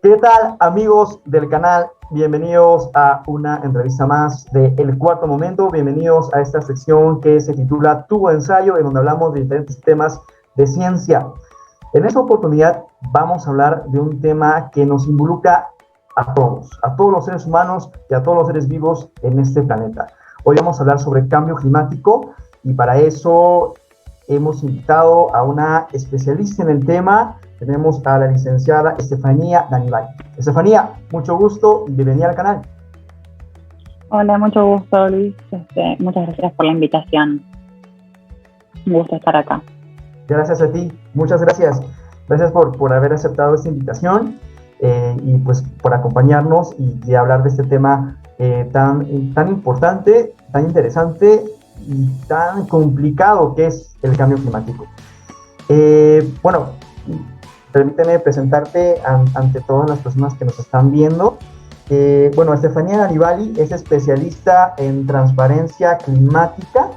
¿Qué tal, amigos del canal? Bienvenidos a una entrevista más de El Cuarto Momento. Bienvenidos a esta sección que se titula Tu Ensayo, en donde hablamos de diferentes temas de ciencia. En esta oportunidad vamos a hablar de un tema que nos involucra a todos los seres humanos y a todos los seres vivos en este planeta. Hoy vamos a hablar sobre cambio climático y para eso hemos invitado a una especialista en el tema. Tenemos a la licenciada Estefanía Danival. Estefanía, mucho gusto y bienvenida al canal. Hola, mucho gusto, Luis. Muchas gracias por la invitación. Un gusto estar acá. Gracias a ti, muchas gracias. Gracias por haber aceptado esta invitación y pues por acompañarnos y hablar de este tema tan importante, tan interesante y tan complicado que es el cambio climático. Bueno, permíteme presentarte ante todas las personas que nos están viendo. Bueno, Estefanía Danivali es especialista en transparencia climática.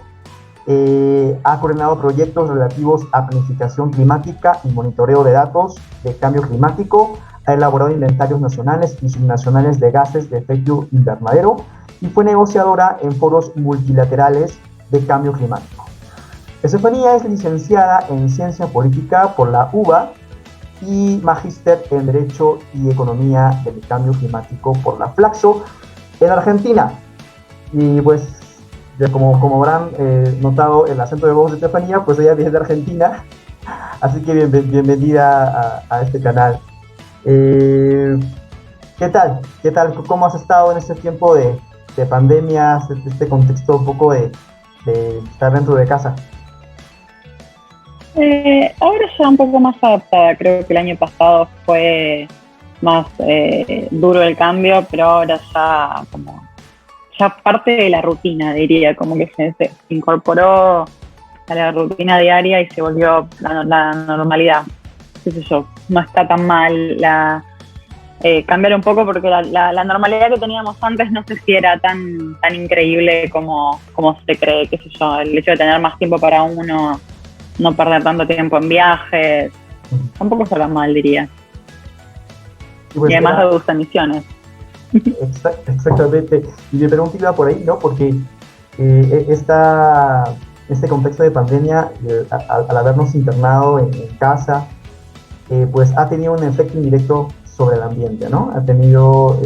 Ha coordinado proyectos relativos a planificación climática y monitoreo de datos de cambio climático. Ha elaborado inventarios nacionales y subnacionales de gases de efecto invernadero y fue negociadora en foros multilaterales de cambio climático. Estefanía es licenciada en Ciencia Política por la UBA y magíster en Derecho y Economía del Cambio Climático por la Flaxo en Argentina. Y pues, ya como habrán notado el acento de voz de Estefanía, pues ella viene de Argentina, así que bienvenida a este canal. ¿Qué tal? ¿Cómo has estado en este tiempo de pandemia, este contexto un poco de estar dentro de casa? Ahora ya un poco más adaptada. Creo que el año pasado fue más duro el cambio, pero ahora ya parte de la rutina, diría, como que se incorporó a la rutina diaria y se volvió la normalidad. Qué sé yo, no está tan mal cambiar un poco, porque la normalidad que teníamos antes no sé si era tan increíble como se cree, qué sé yo, el hecho de tener más tiempo para uno, no perder tanto tiempo en viajes, tampoco está tan mal, diría. Pues y además reduce emisiones. Exactamente. Y mi pregunta iba por ahí, ¿no? Porque este contexto de pandemia, al habernos internado en casa, pues ha tenido un efecto indirecto sobre el ambiente, ¿no? Ha tenido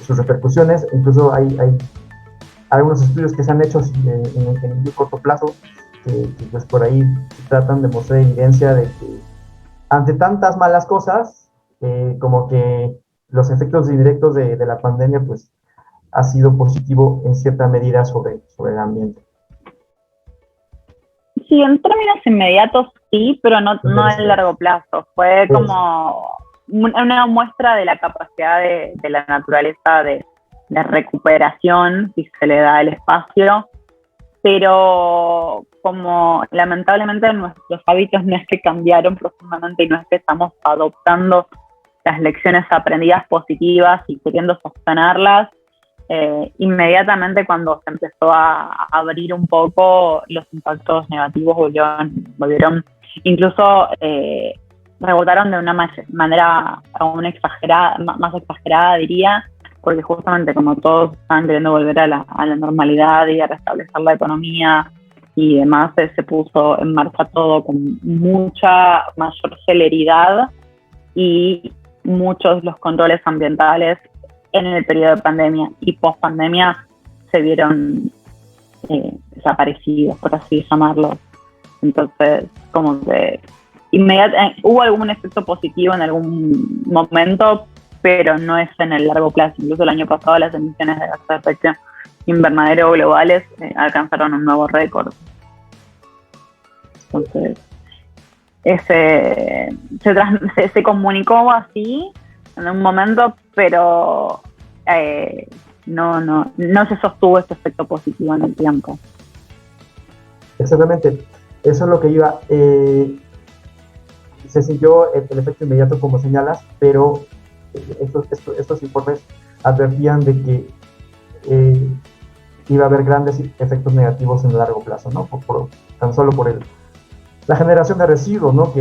sus repercusiones. Incluso hay algunos estudios que se han hecho en muy corto plazo que pues por ahí tratan de mostrar evidencia de que ante tantas malas cosas, como que los efectos directos de la pandemia pues ha sido positivo en cierta medida sobre el ambiente. Sí, en términos inmediatos sí, pero no a largo plazo. Fue como una muestra de la capacidad de la naturaleza de recuperación, si se le da el espacio, pero como lamentablemente nuestros hábitos no es que cambiaron profundamente y no es que estamos adoptando las lecciones aprendidas positivas y queriendo sostenerlas, inmediatamente cuando se empezó a abrir un poco, los impactos negativos volvieron incluso rebotaron de una manera aún más exagerada, diría, porque justamente como todos estaban queriendo volver a la normalidad y a restablecer la economía y demás, se puso en marcha todo con mucha mayor celeridad y muchos los controles ambientales en el periodo de pandemia y post-pandemia se vieron desaparecidos, por así llamarlo. Entonces, como que hubo algún efecto positivo en algún momento, pero no es en el largo plazo. Incluso el año pasado las emisiones de gases de efecto invernadero globales alcanzaron un nuevo récord. Entonces, se comunicó así en un momento, pero no se sostuvo este efecto positivo en el tiempo. Exactamente, eso es lo que iba. Se sintió el efecto inmediato, como señalas, pero estos informes advertían de que iba a haber grandes efectos negativos en el largo plazo, ¿no? Tan solo por la generación de residuos, ¿no?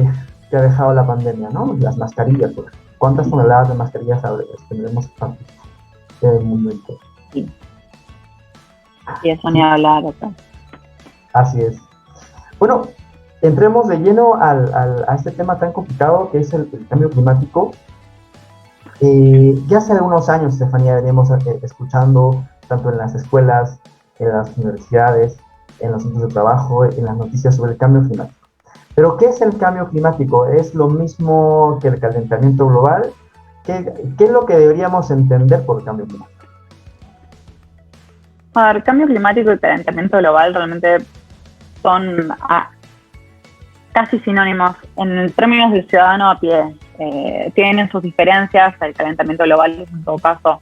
que ha dejado la pandemia, ¿no? Las mascarillas, ¿cuántas toneladas de mascarillas tendremos en el mundo entero? Sí. Y eso ni hablar acá. Así es. Bueno, entremos de lleno a este tema tan complicado que es el cambio climático. Ya hace algunos años, Estefanía, veníamos escuchando tanto en las escuelas, en las universidades, en los centros de trabajo, en las noticias sobre el cambio climático. Pero, ¿qué es el cambio climático? ¿Es lo mismo que el calentamiento global? ¿Qué es lo que deberíamos entender por cambio climático? A ver, cambio climático y calentamiento global realmente son casi sinónimos en términos del ciudadano a pie. Tienen sus diferencias. El calentamiento global es, en todo caso,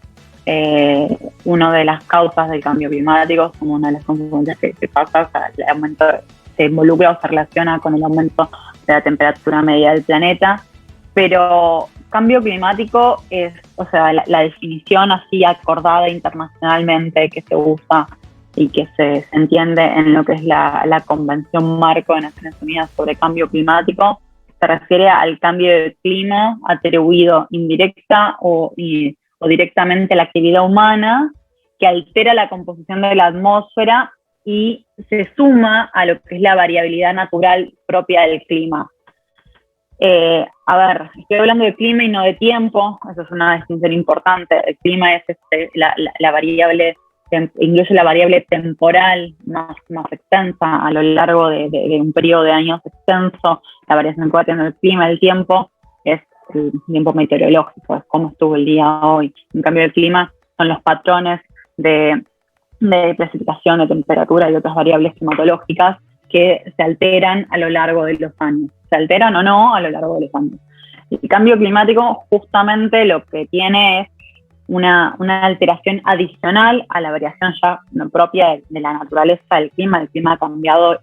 una de las causas del cambio climático, como una de las consecuencias que pasa. O sea, el aumento se involucra o se relaciona con el aumento de la temperatura media del planeta. Pero cambio climático es, o sea, la definición así acordada internacionalmente que se usa y que se entiende en lo que es la Convención Marco de Naciones Unidas sobre Cambio Climático, se refiere al cambio de clima atribuido indirecta o directamente a la actividad humana que altera la composición de la atmósfera y se suma a lo que es la variabilidad natural propia del clima. A ver, estoy hablando de clima y no de tiempo, eso es una distinción importante. El clima es la variable, incluye la variable temporal más extensa a lo largo de un periodo de años extenso. La variación que va teniendo el clima, el tiempo, es el tiempo meteorológico, es cómo estuvo el día hoy. En cambio, el clima son los patrones de precipitación, de temperatura y otras variables climatológicas que se alteran a lo largo de los años. Se alteran o no a lo largo de los años. El cambio climático justamente lo que tiene es una alteración adicional a la variación ya propia de la naturaleza del clima. El clima ha cambiado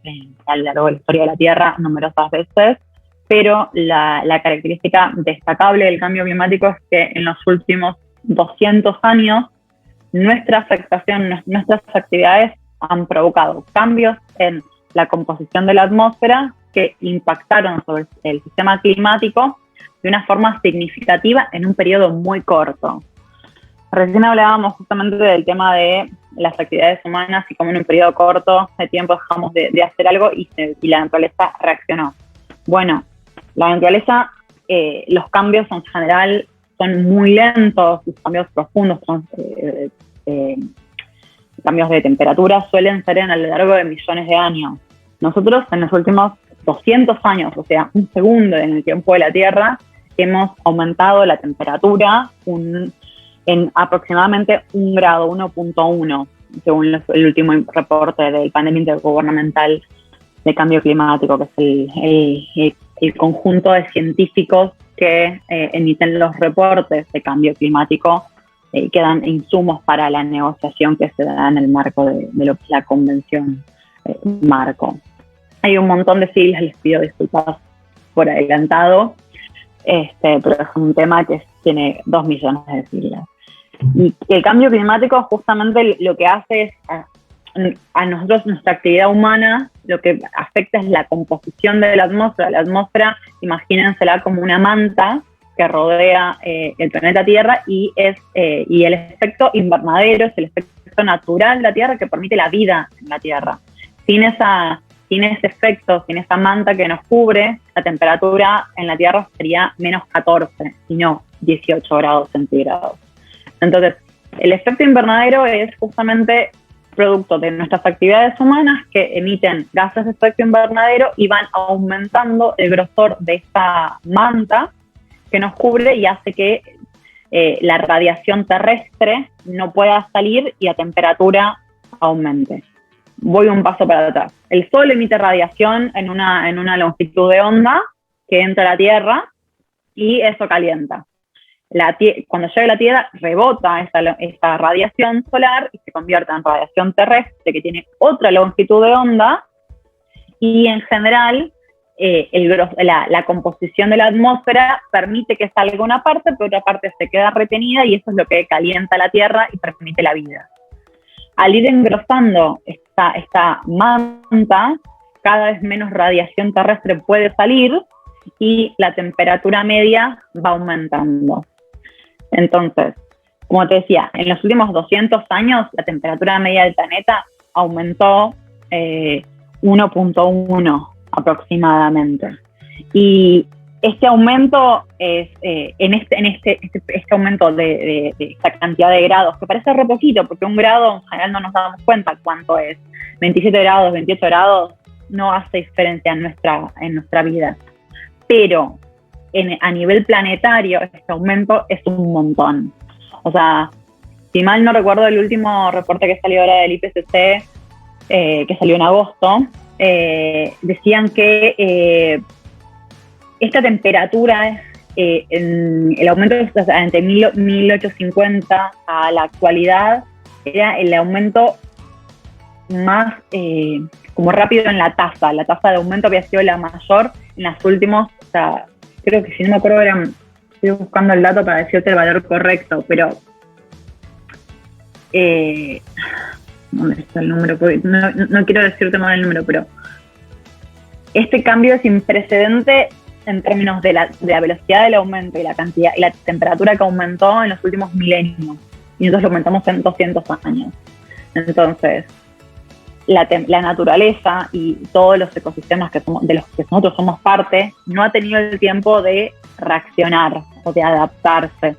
a lo largo de la historia de la Tierra numerosas veces, pero la característica destacable del cambio climático es que en los últimos 200 años nuestra afectación, nuestras actividades han provocado cambios en la composición de la atmósfera que impactaron sobre el sistema climático de una forma significativa en un periodo muy corto. Recién hablábamos justamente del tema de las actividades humanas y cómo en un periodo corto de tiempo dejamos de hacer algo y la naturaleza reaccionó. Bueno, la naturaleza, los cambios en general son muy lentos, los cambios profundos, cambios de temperatura suelen ser a lo largo de millones de años. Nosotros en los últimos 200 años, o sea, un segundo en el tiempo de la Tierra, hemos aumentado la temperatura en aproximadamente 1 grado, 1.1, según el último reporte del panel intergubernamental de cambio climático, que es el conjunto de científicos que emiten los reportes de cambio climático que dan insumos para la negociación que se da en el marco de lo que es la Convención Marco. Hay un montón de siglas, les pido disculpas por adelantado, pero es un tema que tiene 2 millones de siglas. Y el cambio climático justamente lo que hace es a nosotros, nuestra actividad humana, lo que afecta es la composición de la atmósfera. La atmósfera, imagínensela como una manta que rodea el planeta Tierra y el efecto invernadero es el efecto natural de la Tierra que permite la vida en la Tierra. Sin ese efecto, sin esa manta que nos cubre, la temperatura en la Tierra sería menos 14 y no 18 grados centígrados. Entonces, el efecto invernadero es justamente producto de nuestras actividades humanas que emiten gases de efecto invernadero y van aumentando el grosor de esta manta que nos cubre y hace que la radiación terrestre no pueda salir y la temperatura aumente. Voy un paso para atrás. El Sol emite radiación en una longitud de onda que entra a la Tierra y eso calienta. Cuando llega a la Tierra, rebota esta radiación solar y se convierte en radiación terrestre que tiene otra longitud de onda y en general la composición de la atmósfera permite que salga una parte, pero otra parte se queda retenida y eso es lo que calienta la Tierra y permite la vida. Al ir engrosando esta manta, cada vez menos radiación terrestre puede salir y la temperatura media va aumentando. Entonces, como te decía, en los últimos 200 años la temperatura media del planeta aumentó 1.1 aproximadamente. Y este aumento es, este aumento de esta cantidad de grados, que parece re poquito, porque un grado en general no nos damos cuenta cuánto es. 27 grados, 28 grados, no hace diferencia en nuestra vida. Pero a nivel planetario, este aumento es un montón. O sea, si mal no recuerdo, el último reporte que salió ahora del IPCC, que salió en agosto, decían que esta temperatura, el aumento entre 1850 a la actualidad, era el aumento más como rápido en la tasa. La tasa de aumento había sido la mayor en las últimos, o sea, creo que si no me acuerdo estoy buscando el dato para decirte el valor correcto, pero ¿dónde está el número? No quiero decirte mal el número, pero este cambio es sin precedente en términos de la velocidad del aumento y la cantidad y la temperatura que aumentó en los últimos milenios, y nosotros lo aumentamos en 200 años. Entonces, la naturaleza y todos los ecosistemas de los que nosotros somos parte no ha tenido el tiempo de reaccionar o de adaptarse.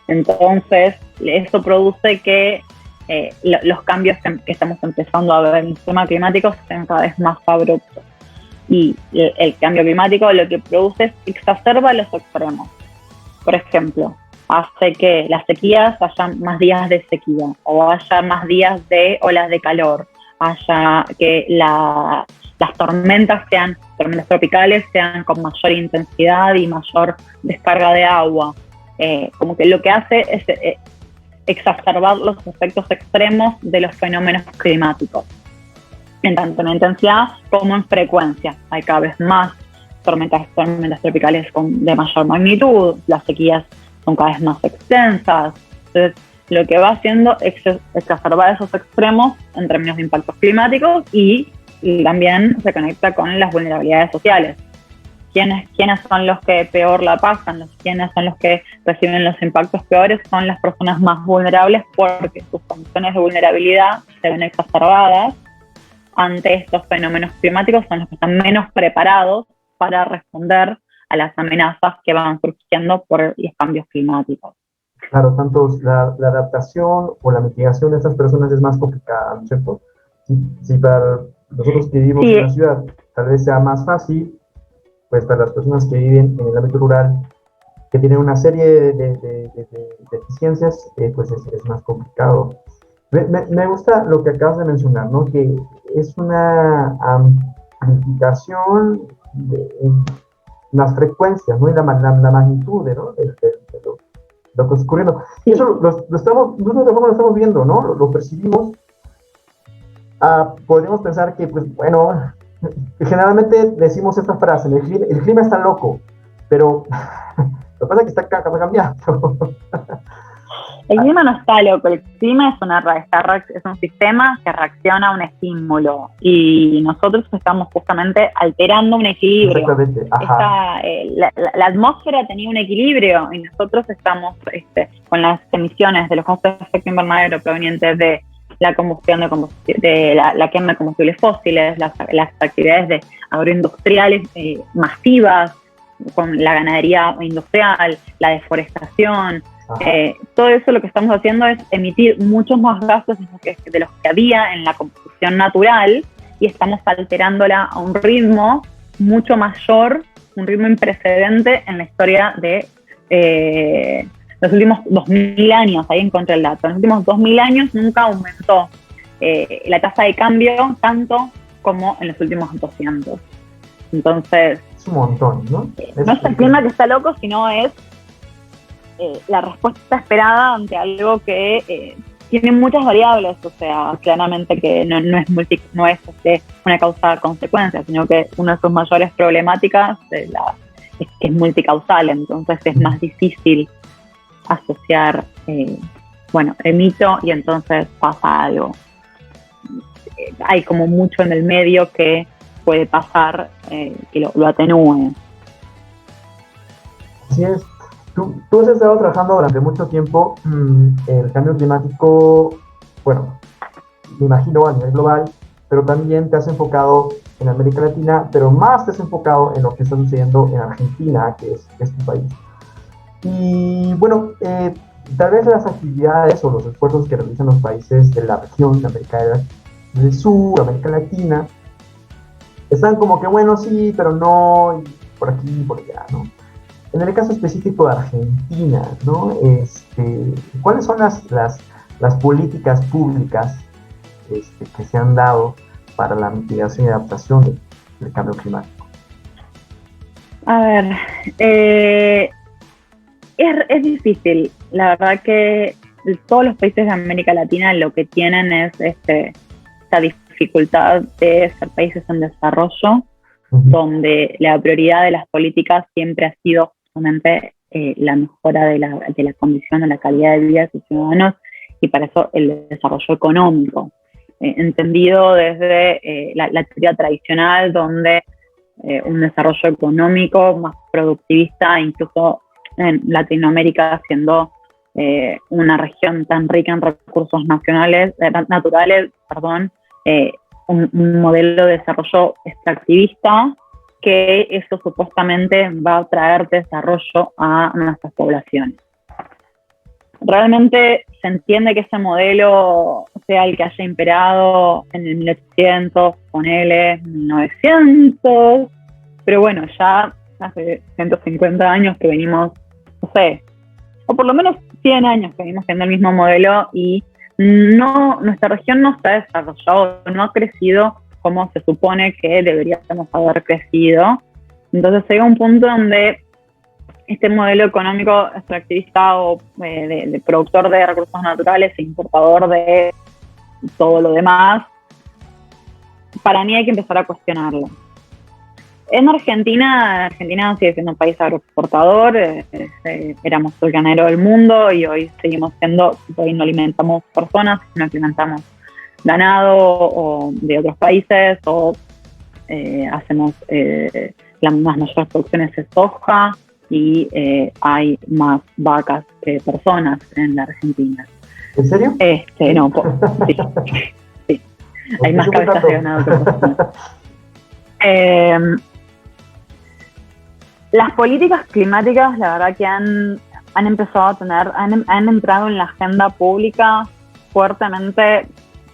Entonces, eso produce que los cambios que estamos empezando a ver en el sistema climático sean cada vez más abruptos. Y el cambio climático lo que produce es exacerba los extremos. Por ejemplo, hace que las sequías haya más días de sequía, o haya más días de olas de calor, haya que las tormentas tropicales sean con mayor intensidad y mayor descarga de agua. Como que lo que hace es exacerbar los efectos extremos de los fenómenos climáticos, en tanto en intensidad como en frecuencia. Hay cada vez más tormentas tropicales de mayor magnitud, las sequías son cada vez más extensas. Entonces, lo que va haciendo es exacerbar esos extremos en términos de impactos climáticos y también se conecta con las vulnerabilidades sociales. ¿Quiénes son los que peor la pasan? ¿Quiénes son los que reciben los impactos peores? Son las personas más vulnerables, porque sus condiciones de vulnerabilidad se ven exacerbadas ante estos fenómenos climáticos. Son los que están menos preparados para responder a las amenazas que van surgiendo por los cambios climáticos. Claro, tanto la adaptación o la mitigación de estas personas es más complicada, ¿no es cierto? Si para nosotros que vivimos en la ciudad tal vez sea más fácil, pues para las personas que viven en el ámbito rural, que tienen una serie de deficiencias, pues es más complicado. Me gusta lo que acabas de mencionar, ¿no? Que es una amplificación en las frecuencias, ¿no? Y la magnitud, ¿no? de lo que está ocurriendo. Y eso nosotros lo estamos viendo, ¿no? Lo percibimos. Podríamos pensar que, pues, bueno, generalmente decimos esta frase: el clima está loco, pero lo que pasa es que está cambiando. El clima no está loco, el clima es un sistema que reacciona a un estímulo, y nosotros estamos justamente alterando un equilibrio. Exactamente. Ajá. La atmósfera tenía un equilibrio, y nosotros estamos con las emisiones de los gases de efecto invernadero provenientes de la combustión de la quema de combustibles fósiles, las actividades de agroindustriales masivas, con la ganadería industrial, la deforestación. Todo eso lo que estamos haciendo es emitir muchos más gases de los que había en la composición natural, y estamos alterándola a un ritmo mucho mayor, un ritmo imprecedente en la historia de los últimos 2000 años. Ahí encontré el dato. En los últimos 2000 años nunca aumentó la tasa de cambio tanto como en los últimos 200. Entonces, es un montón, ¿no? No es el clima que está loco, sino es la respuesta esperada ante algo que tiene muchas variables. O sea, claramente que no es una causa-consecuencia, sino que una de sus mayores problemáticas es que es multicausal. Entonces es más difícil asociar, emito y entonces pasa algo. Hay como mucho en el medio que puede pasar que lo atenúe. Así es. Tú has estado trabajando durante mucho tiempo el cambio climático, bueno, me imagino a nivel global, pero también te has enfocado en América Latina, pero más te has enfocado en lo que está sucediendo en Argentina, que es tu país. Y bueno, tal vez las actividades o los esfuerzos que realizan los países de la región de América del Sur, América Latina, están como que bueno, sí, pero no, y por aquí y por allá, ¿no? En el caso específico de Argentina, ¿no? ¿Cuáles son las políticas públicas que se han dado para la mitigación y adaptación del cambio climático? A ver, es difícil. La verdad que todos los países de América Latina lo que tienen es esta dificultad de ser países en desarrollo, donde la prioridad de las políticas siempre ha sido justamente la mejora de la condición, de la calidad de vida de sus ciudadanos, y para eso el desarrollo económico, entendido desde la teoría tradicional, donde un desarrollo económico más productivista, incluso en Latinoamérica, siendo una región tan rica en recursos naturales, un modelo de desarrollo extractivista, que eso supuestamente va a traer desarrollo a nuestras poblaciones. Realmente se entiende que ese modelo sea el que haya imperado en el 1800, ponele 1900, pero bueno, ya hace 150 años que venimos, no sé, o por lo menos 100 años que venimos teniendo el mismo modelo, y nuestra región no se ha desarrollado, no ha crecido como se supone que deberíamos haber crecido. Entonces llega un punto donde este modelo económico extractivista o de productor de recursos naturales e importador de todo lo demás, para mí hay que empezar a cuestionarlo. En Argentina sigue siendo un país agroexportador, éramos el granero del mundo y hoy seguimos siendo, hoy no alimentamos personas, no alimentamos ganado o de otros países, o hacemos las mayores producciones de soja, y hay más vacas que personas en la Argentina. ¿En serio? No, sí, sí. Hay más cabezas de ganado que personas. Las políticas climáticas, la verdad que han empezado a tener, han entrado en la agenda pública fuertemente,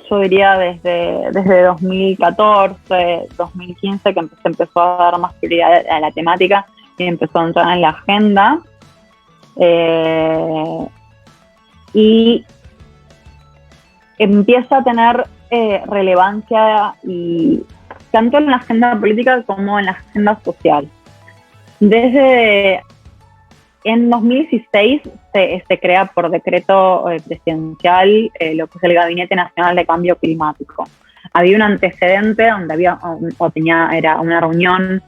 yo diría desde 2014, 2015, que se empezó a dar más prioridad a la temática y empezó a entrar en la agenda. Y empieza a tener relevancia, y tanto en la agenda política como en la agenda social. Desde en 2016 se crea por decreto presidencial lo que es el Gabinete Nacional de Cambio Climático. Había un antecedente donde era una reunión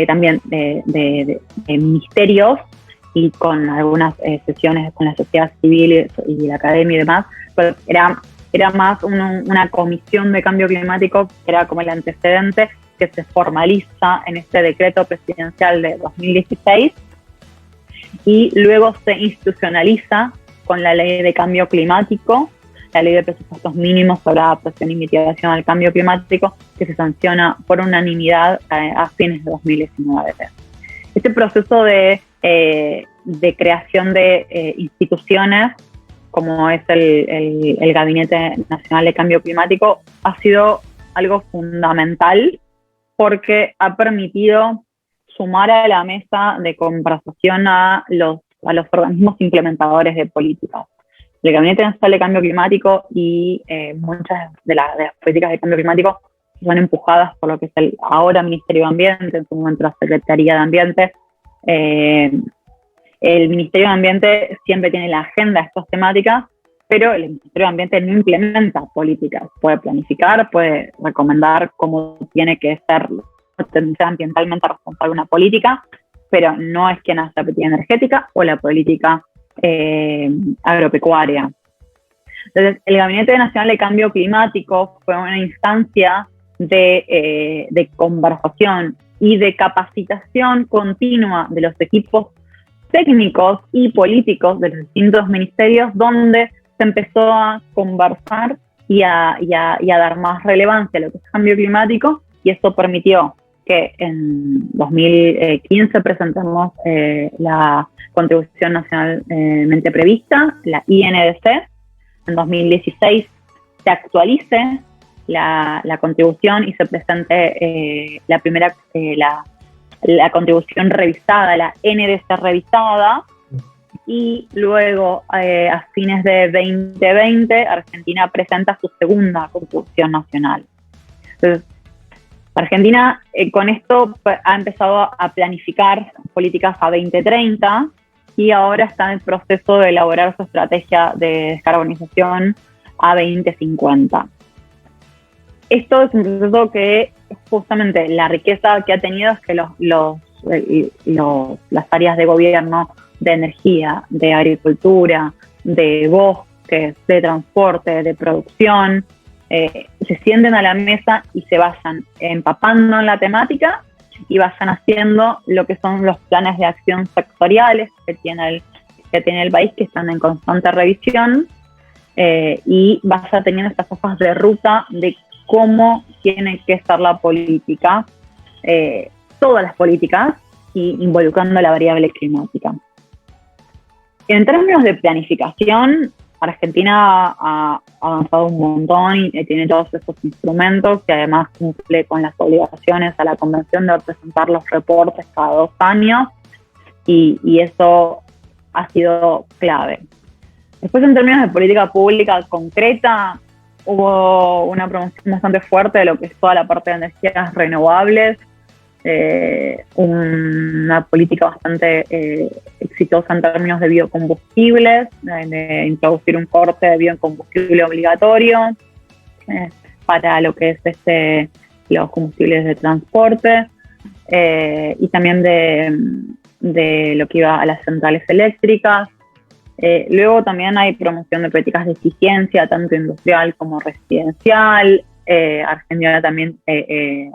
también de ministerios, y con algunas sesiones con la sociedad civil y la academia y demás, pero era más una comisión de cambio climático, que era como el antecedente que se formaliza en este decreto presidencial de 2016, y luego se institucionaliza con la ley de cambio climático, la ley de presupuestos mínimos sobre adaptación y mitigación al cambio climático, que se sanciona por unanimidad a fines de 2019. Este proceso de creación de instituciones, como es el Gabinete Nacional de Cambio Climático, ha sido algo fundamental, porque ha permitido sumar a la mesa de conversación a los organismos implementadores de políticas. El Gabinete Nacional de Cambio Climático y muchas de las políticas de cambio climático son empujadas por lo que es el ahora Ministerio de Ambiente, en su momento la Secretaría de Ambiente. El Ministerio de Ambiente siempre tiene la agenda de estas temáticas, pero el Ministerio de Ambiente no implementa políticas. Puede planificar, puede recomendar cómo tiene que ser ambientalmente responsable una política, pero no es quien hace la política energética o la política agropecuaria. Entonces, el Gabinete Nacional de Cambio Climático fue una instancia de conversación y de capacitación continua de los equipos técnicos y políticos de los distintos ministerios, donde se empezó a conversar y a dar más relevancia a lo que es cambio climático, y eso permitió que en 2015 presentamos la contribución nacionalmente prevista, la INDC. En 2016 se actualice la contribución y se presente la contribución revisada, la NDC revisada, y luego a fines de 2020 Argentina presenta su segunda contribución nacional. Entonces, Argentina con esto ha empezado a planificar políticas a 2030 y ahora está en el proceso de elaborar su estrategia de descarbonización a 2050. Esto es un proceso que justamente la riqueza que ha tenido es que las áreas de gobierno, de energía, de agricultura, de bosques, de transporte, de producción, se sienten a la mesa y se vayan empapando en la temática y vayan haciendo lo que son los planes de acción sectoriales que tiene el país, que están en constante revisión, y vaya teniendo estas hojas de ruta de cómo tiene que ser la política, todas las políticas, y involucrando la variable climática. En términos de planificación, Argentina ha avanzado un montón y tiene todos esos instrumentos, que además cumple con las obligaciones a la Convención de presentar los reportes cada 2 años, y eso ha sido clave. Después, en términos de política pública concreta, hubo una promoción bastante fuerte de lo que es toda la parte de energías renovables, una política bastante exitosa en términos de biocombustibles, de introducir un corte de biocombustible obligatorio para lo que es los combustibles de transporte, y también de lo que iba a las centrales eléctricas. Luego también hay promoción de políticas de eficiencia, tanto industrial como residencial. Argentina también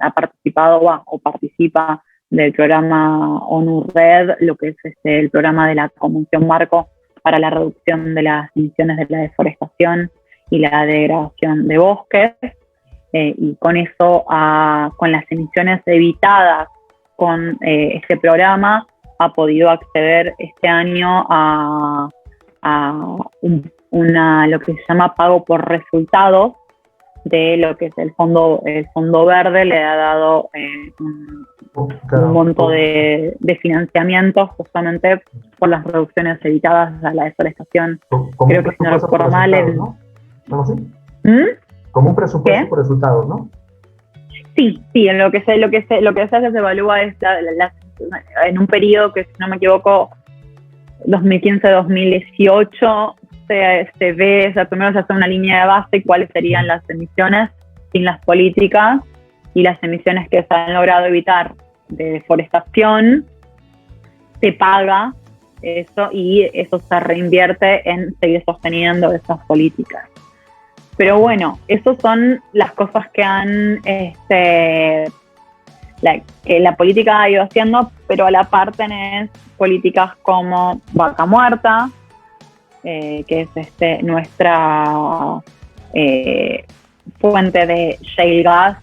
ha participado o participa del programa ONU Red, lo que es el programa de la Convención Marco para la reducción de las emisiones de la deforestación y la degradación de bosques. Y con eso, con las emisiones evitadas con este programa, ha podido acceder este año a lo que se llama pago por resultados, de lo que es el fondo verde. Le ha dado un monto de financiamiento justamente por las reducciones evitadas a la deforestación. Creo que si no recuerdo mal, ¿no? ¿Sí? Como un presupuesto por resultados, ¿no? Sí, en lo que se hace, se evalúa en un periodo que, si no me equivoco, 2015-2018, se ve, primero se hace una línea de base, cuáles serían las emisiones sin las políticas, y las emisiones que se han logrado evitar de deforestación, se paga eso, y eso se reinvierte en seguir sosteniendo esas políticas. Pero bueno, esas son las cosas que que la política ha ido haciendo, pero a la par tenés políticas como Vaca Muerta, que es nuestra fuente de shale gas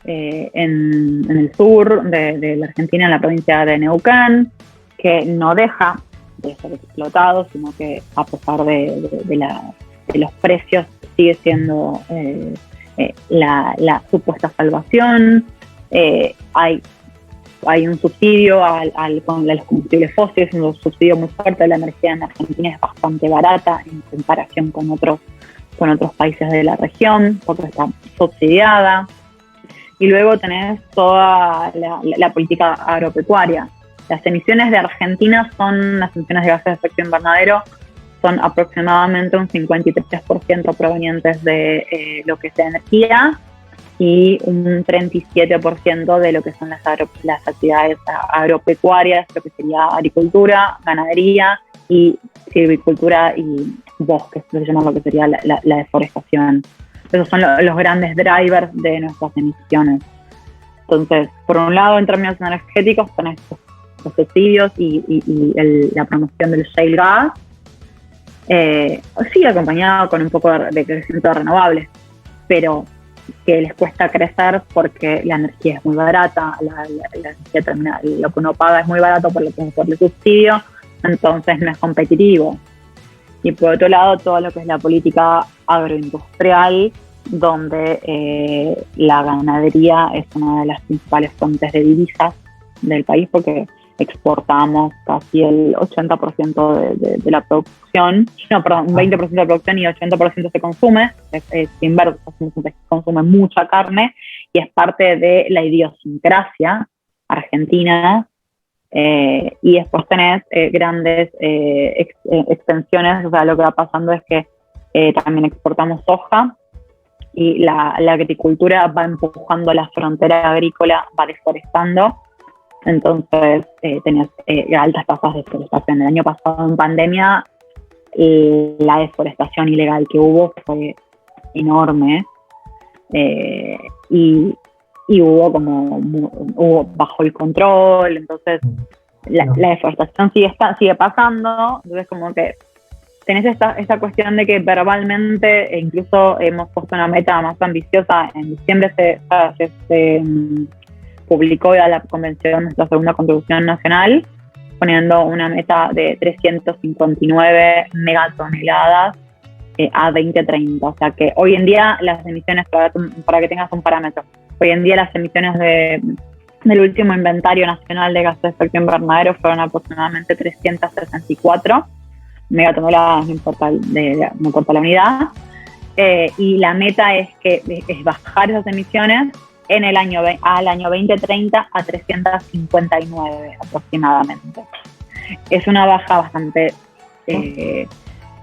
en el sur de la Argentina, en la provincia de Neuquén, que no deja de ser explotado, sino que a pesar de los precios sigue siendo la supuesta salvación. Hay un subsidio con los combustibles fósiles, un subsidio muy fuerte. La energía en Argentina es bastante barata en comparación con otros países de la región, porque está subsidiada. Y luego tenés toda la política agropecuaria. Las emisiones de Argentina las emisiones de gases de efecto invernadero son aproximadamente un 53% provenientes de lo que es la energía, y un 37% de lo que son las actividades agropecuarias, lo que sería agricultura, ganadería y silvicultura y bosques, lo que llaman lo que sería la deforestación. Esos son los grandes drivers de nuestras emisiones. Entonces, por un lado, en términos energéticos, tenés los subsidios y la promoción del shale gas, sí acompañado con un poco de crecimiento de renovables, pero que les cuesta crecer porque la energía es muy barata, la energía terminal, lo que uno paga es muy barato por el subsidio, entonces no es competitivo. Y por otro lado, todo lo que es la política agroindustrial, donde la ganadería es una de las principales fuentes de divisas del país, porque exportamos casi el 80% de la producción, no, perdón, 20% de la producción y 80% se consume, es inverso, se consume mucha carne y es parte de la idiosincrasia argentina. Y después tenés grandes extensiones, o sea, lo que va pasando es que también exportamos soja y la agricultura va empujando la frontera agrícola, va deforestando. Entonces tenés altas tasas de deforestación. El año pasado, en pandemia, la deforestación ilegal que hubo fue enorme, y hubo bajo el control. Entonces la deforestación sigue pasando. Entonces como que tenés esta cuestión de que verbalmente, e incluso hemos puesto una meta más ambiciosa. En diciembre se publicó ya la convención, nuestra segunda contribución nacional, poniendo una meta de 359 megatoneladas a 2030. O sea que hoy en día las emisiones, para que tengas un parámetro, hoy en día las emisiones del último inventario nacional de gases de efecto invernadero fueron aproximadamente 364 megatoneladas, no importa la unidad, y la meta es bajar esas emisiones al año 2030 a 359 aproximadamente. Es una baja bastante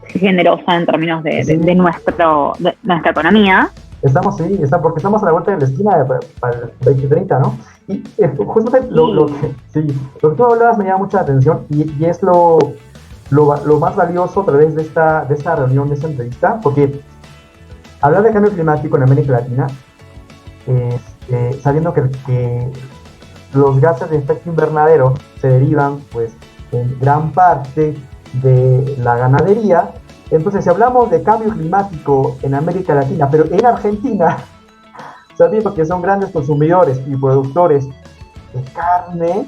generosa en términos de nuestra economía. Porque estamos a la vuelta de la esquina para el 2030, ¿no? Y justamente lo que tú hablabas me llama mucha atención, y es lo más valioso a través de esta reunión, de esta entrevista, porque hablar de cambio climático en América Latina, sabiendo que los gases de efecto invernadero se derivan, pues, en gran parte de la ganadería. Entonces, si hablamos de cambio climático en América Latina, pero en Argentina, sabiendo que son grandes consumidores y productores de carne,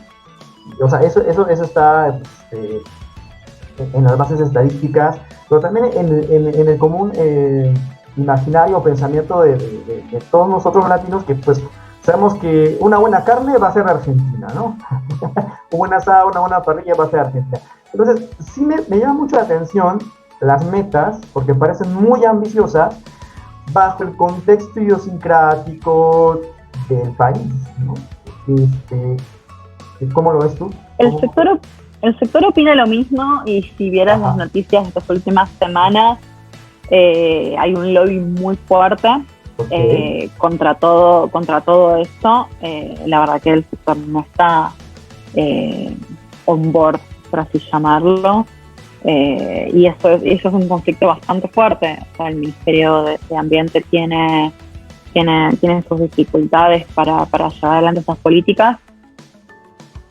o sea, eso está en las bases estadísticas, pero también en el común imaginario o pensamiento de todos nosotros latinos, que pues sabemos que una buena carne va a ser Argentina, ¿no? Un buen asado, una buena parrilla va a ser Argentina. Entonces, sí me llama mucho la atención las metas, porque parecen muy ambiciosas bajo el contexto idiosincrático del país, ¿no? ¿Cómo lo ves tú? El sector opina lo mismo, y si vieras las noticias de estas últimas semanas, hay un lobby muy fuerte contra todo esto. La verdad que el sector no está on board, por así llamarlo, y eso es un conflicto bastante fuerte. O sea, el Ministerio de Ambiente tiene sus dificultades para llevar adelante esas políticas.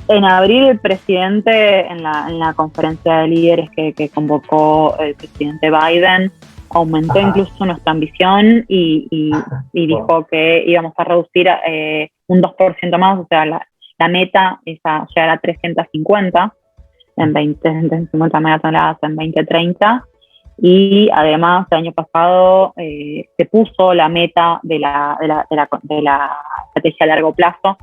En abril, el presidente, en la conferencia de líderes que convocó el presidente Biden, aumentó incluso nuestra ambición y dijo que íbamos a reducir un 2% más. O sea, la meta es llegar a 350 megatoneladas en 2030. Y además, el año pasado se puso la meta de la estrategia a largo plazo,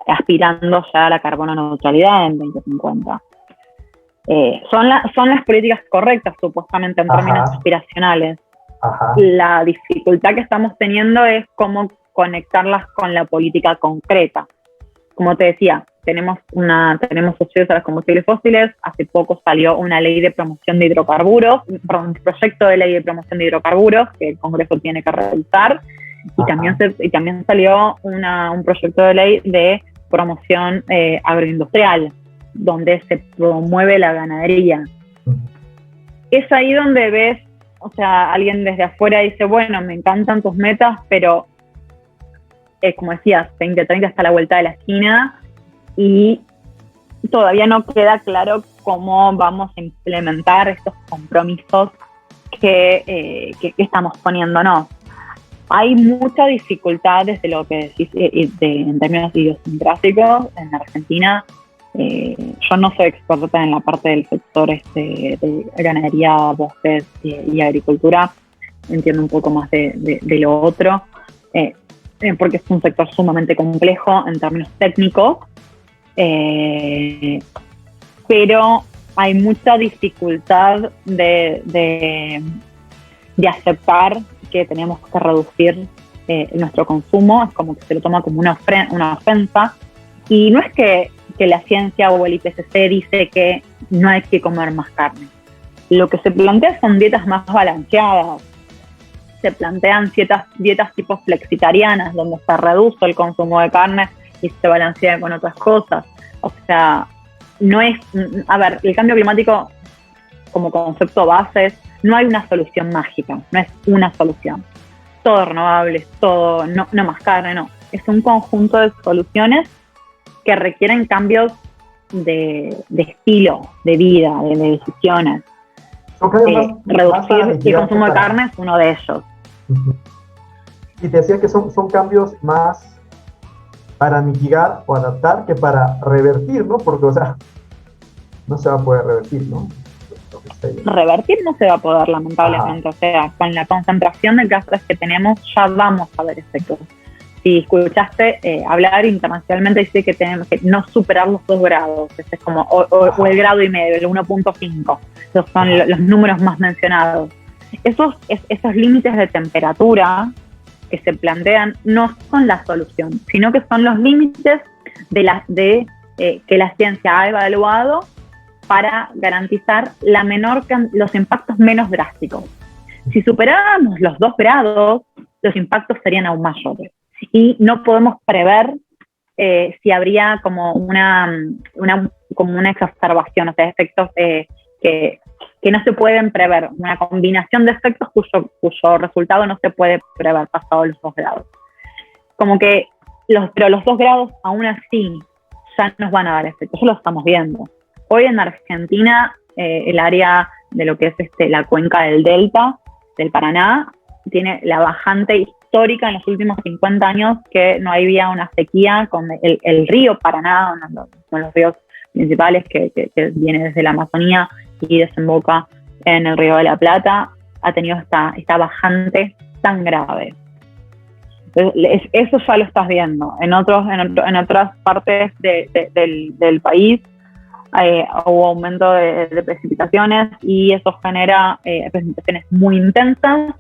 aspirando ya a la carbono neutralidad en 2050. Son las políticas correctas, supuestamente, en términos aspiracionales. La dificultad que estamos teniendo es cómo conectarlas con la política concreta. Como te decía, tenemos socios a los combustibles fósiles. Hace poco salió una ley de promoción de hidrocarburos, un proyecto de ley de promoción de hidrocarburos que el Congreso tiene que revisar, y también salió un proyecto de ley de promoción agroindustrial, donde se promueve la ganadería. Es ahí donde ves, o sea, alguien desde afuera dice, bueno, me encantan tus metas, pero como decías, 2030 está a la vuelta de la esquina, y todavía no queda claro cómo vamos a implementar estos compromisos que estamos poniéndonos. Hay mucha dificultad desde lo que decís en términos idiosincrásicos en Argentina. Yo no soy experta en la parte del sector de ganadería, bosques y agricultura. Entiendo un poco más de lo otro, porque es un sector sumamente complejo en términos técnicos, pero hay mucha dificultad de aceptar que tenemos que reducir nuestro consumo. Es como que se lo toma como una ofensa, y no es que la ciencia o el IPCC dice que no hay que comer más carne. Lo que se plantea son dietas más balanceadas. Se plantean dietas tipo flexitarianas, donde se reduce el consumo de carne y se balancea con otras cosas. O sea, no es... A ver, el cambio climático como concepto base no hay una solución mágica, no es una solución. Todo renovable, todo, no más carne, no. Es un conjunto de soluciones que requieren cambios de estilo, de vida, de decisiones. Reducir el consumo de carne es uno de ellos. Y te decía que son cambios más para mitigar o adaptar que para revertir, ¿no? Porque, o sea, no se va a poder revertir, ¿no? Revertir no se va a poder, lamentablemente. Ajá. O sea, con la concentración de gases que tenemos ya vamos a ver efectos. Si escuchaste hablar internacionalmente, dice que tenemos que no superar los 2 grados, ese es como, o el grado y medio, el 1.5. Esos son los números más mencionados. Esos límites de temperatura que se plantean no son la solución, sino que son los límites que la ciencia ha evaluado para garantizar los impactos menos drásticos. Si superáramos los 2 grados, los impactos serían aún mayores. Y no podemos prever si habría como una exacerbación, o sea, efectos que no se pueden prever, una combinación de efectos cuyo resultado no se puede prever pasado los 2 grados. Como que pero los 2 grados aún así ya nos van a dar efectos, eso lo estamos viendo. Hoy en Argentina, el área de lo que es la cuenca del Delta, del Paraná, tiene la bajante histórica en los últimos 50 años, que no había una sequía con el río Paraná, uno de los ríos principales que viene desde la Amazonía y desemboca en el Río de la Plata, ha tenido esta bajante tan grave. Entonces, eso ya lo estás viendo. En otras partes del país hubo aumento de precipitaciones, y eso genera precipitaciones muy intensas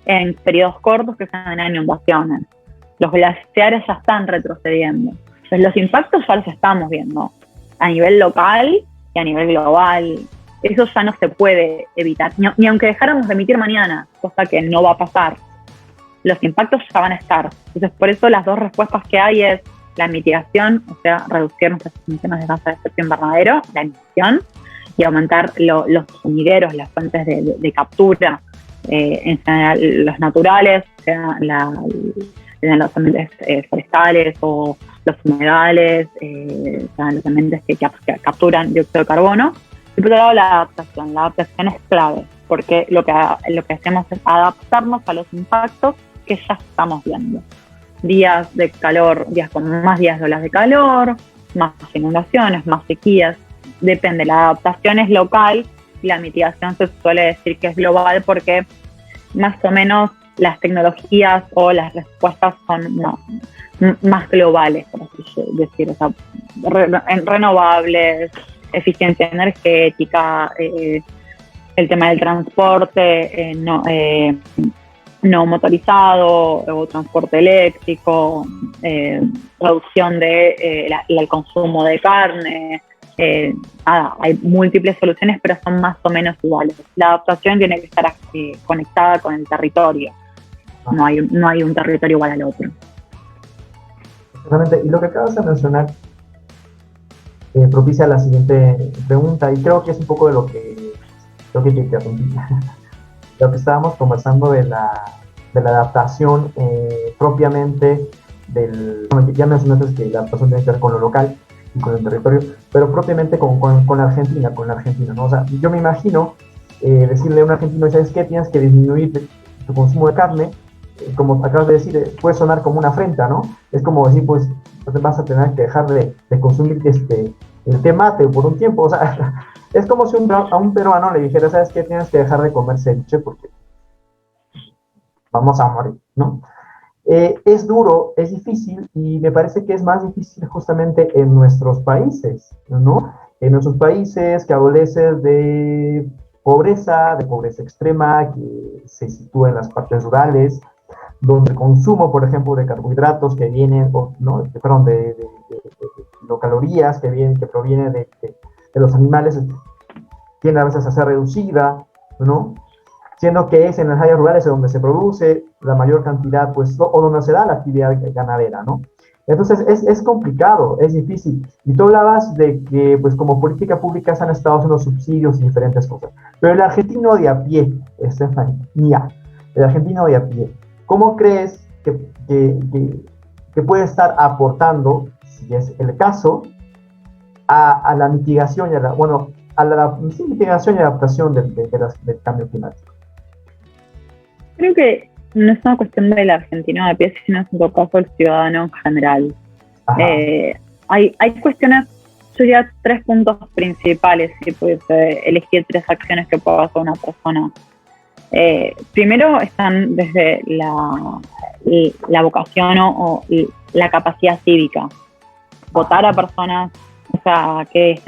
en periodos cortos que generan inundaciones. Los glaciares ya están retrocediendo. Entonces, los impactos ya los estamos viendo a nivel local y a nivel global. Eso ya no se puede evitar, ni aunque dejáramos de emitir mañana, cosa que no va a pasar. Los impactos ya van a estar. Entonces, por eso las 2 respuestas que hay es la mitigación, o sea, reducir nuestras emisiones de gases de efecto invernadero, la emisión, y aumentar los sumideros, las fuentes de captura, en general los naturales, o sea, los ambientes forestales o los humedales, o sea, los ambientes que capturan dióxido de carbono. Y por otro lado, la adaptación es clave, porque lo que hacemos es adaptarnos a los impactos que ya estamos viendo. Días de calor, días con más días de olas de calor, más inundaciones, más sequías, depende. La adaptación es local y la mitigación se suele decir que es global, porque más o menos las tecnologías o las respuestas son más globales, por así decir, o sea, renovables, eficiencia energética, el tema del transporte no motorizado o transporte eléctrico, reducción del consumo de carne. Hay múltiples soluciones, pero son más o menos iguales. La adaptación tiene que estar conectada con el territorio. No hay un territorio igual al otro. Exactamente. Y lo que acabas de mencionar propicia la siguiente pregunta, y creo que es un poco de lo que te interrumpí. Lo que estábamos conversando de la adaptación propiamente bueno, ya mencionaste que la adaptación tiene que ver con lo local, específicos del territorio, pero propiamente con la Argentina, ¿no? O sea, yo me imagino decirle a un argentino, ¿sabes qué? Tienes que disminuir tu consumo de carne, como acabas de decir, puede sonar como una afrenta, ¿no? Es como decir, pues, vas a tener que dejar de consumir el tomate por un tiempo, o sea, es como si a un peruano le dijera, ¿sabes qué? Tienes que dejar de comer ceviche porque vamos a morir, ¿no? Es duro, es difícil y me parece que es más difícil justamente en nuestros países, ¿no? En nuestros países que adolecen de pobreza extrema, que se sitúa en las partes rurales, donde el consumo, por ejemplo, de carbohidratos que vienen, ¿no? Perdón, de calorías que provienen de los animales, tiende a veces a ser reducida, ¿no? Siendo que es en las áreas rurales donde se produce la mayor cantidad, pues, o donde se da la actividad ganadera, ¿no? Entonces es complicado, es difícil. Y tú hablabas de que, pues, como política pública se han estado haciendo subsidios y diferentes cosas. Pero el argentino de a pie, Estefanía, el argentino de a pie, ¿cómo crees que puede estar aportando, si es el caso, a la mitigación y a la, bueno, a la sí, mitigación y adaptación del cambio climático? Creo que no es una cuestión del argentino de a pie, sino es un poco el ciudadano en general. Hay cuestiones, yo diría 3 puntos principales, si pudiese elegir 3 acciones que pueda hacer una persona. Primero están desde la vocación o la capacidad cívica. Votar a personas, o sea, que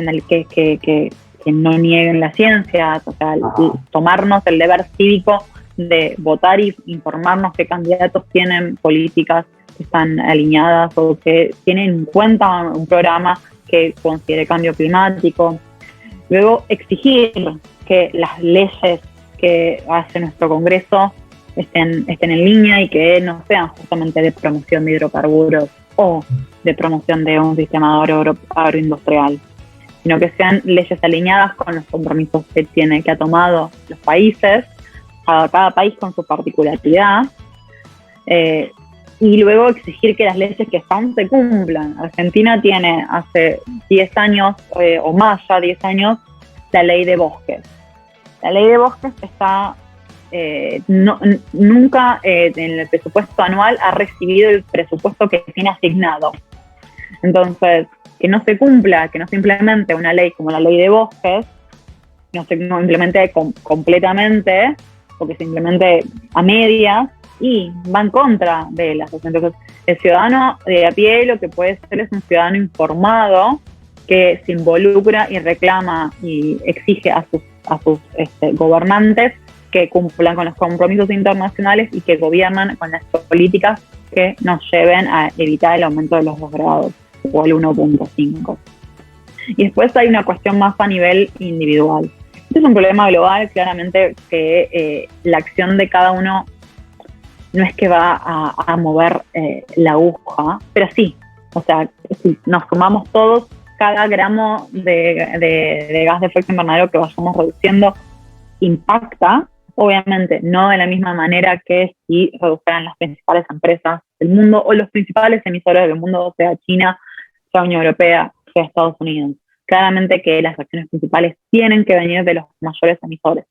no nieguen la ciencia, o sea, tomarnos el deber cívico de votar y informarnos qué candidatos tienen políticas que están alineadas o que tienen en cuenta un programa que considere cambio climático. Luego, exigir que las leyes que hace nuestro Congreso estén en línea y que no sean justamente de promoción de hidrocarburos o de promoción de un sistema agroindustrial, sino que sean leyes alineadas con los compromisos que ha tomado los países, cada país con su particularidad, y luego exigir que las leyes que están se cumplan. Argentina tiene hace 10 años, o más ya 10 años, la ley de bosques. La ley de bosques está, nunca en el presupuesto anual ha recibido el presupuesto que tiene asignado. Entonces, que no se cumpla, que no se implemente una ley como la ley de bosques, no se implemente completamente, o que se implemente a medias, y va en contra de las. Entonces, el ciudadano de a pie lo que puede ser es un ciudadano informado que se involucra y reclama y exige a sus gobernantes que cumplan con los compromisos internacionales y que gobiernan con las políticas que nos lleven a evitar el aumento de los 2 grados o el 1.5. Y después hay una cuestión más a nivel individual. Este es un problema global, claramente, que la acción de cada uno no es que va a mover la aguja, pero sí, o sea, si nos sumamos todos, cada gramo de gas de efecto invernadero que vayamos reduciendo impacta, obviamente no de la misma manera que si redujeran las principales empresas del mundo o los principales emisores del mundo, sea China, sea Unión Europea, sea Estados Unidos. Claramente que las acciones principales tienen que venir de los mayores emisores.